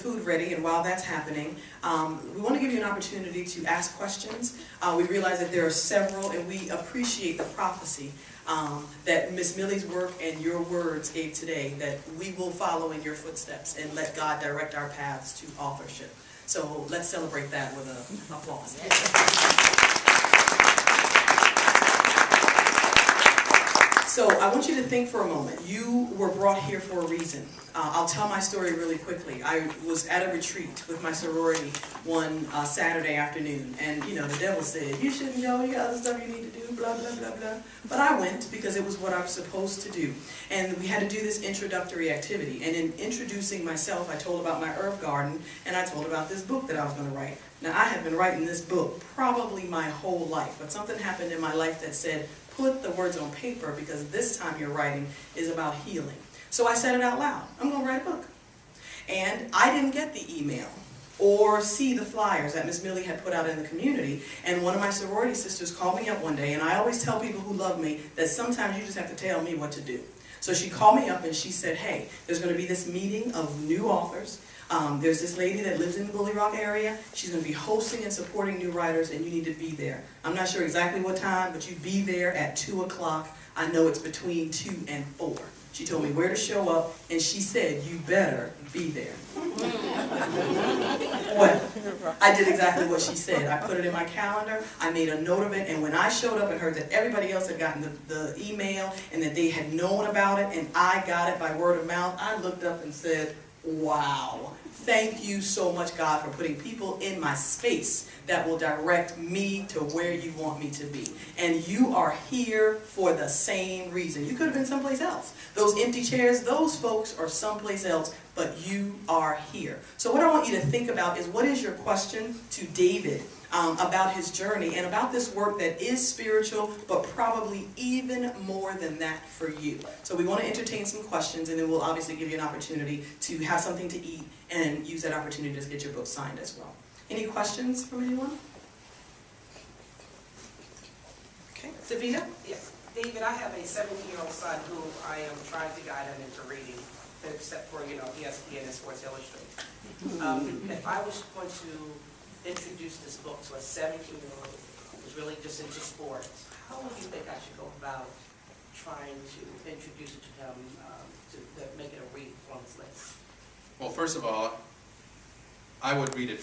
food ready, and while that's happening, we want to give you an opportunity to ask questions. We realize that there are several, and we appreciate the prophecy that Miss Millie's work and your words gave today, that we will follow in your footsteps and let God direct our paths to authorship. So let's celebrate that with an applause. So I want you to think for a moment. You were brought here for a reason. I'll tell my story really quickly. I was at a retreat with my sorority one Saturday afternoon, and you know, the devil said, you shouldn't go, you got other stuff you need to do, blah, blah, blah, blah. But I went because it was what I was supposed to do. And we had to do this introductory activity. And in introducing myself, I told about my herb garden, and I told about this book that I was going to write. Now, I have been writing this book probably my whole life, but something happened in my life that said, put the words on paper, because this time you're writing is about healing. So I said it out loud. I'm going to write a book. And I didn't get the email or see the flyers that Miss Millie had put out in the community. And one of my sorority sisters called me up one day, and I always tell people who love me that sometimes you just have to tell me what to do. So she called me up and she said, hey, there's going to be this meeting of new authors. There's this lady that lives in the Bully Rock area. She's going to be hosting and supporting new writers, and you need to be there. I'm not sure exactly what time, but you be there at 2 o'clock. I know it's between 2 and 4. She told me where to show up, and she said, you better be there. Well, I did exactly what she said. I put it in my calendar, I made a note of it, and when I showed up and heard that everybody else had gotten the email and that they had known about it, and I got it by word of mouth, I looked up and said, wow. Thank you so much, God, for putting people in my space that will direct me to where you want me to be. And you are here for the same reason. You could have been someplace else. Those empty chairs, those folks are someplace else, but you are here. So what I want you to think about is, what is your question to David about his journey and about this work that is spiritual, but probably even more than that for you. So we want to entertain some questions, and then we'll obviously give you an opportunity to have something to eat and use that opportunity to get your book signed as well. Any questions from anyone? Okay, Davida? Yes. David, I have a 17-year-old son who I am trying to guide him into reading, except for, ESPN and Sports Illustrated. If I was going to introduce this book to a 17-year-old who's really just into sports, how do you think I should go about trying to introduce it to him, to make it a read on his list? Well, first of all, I would read it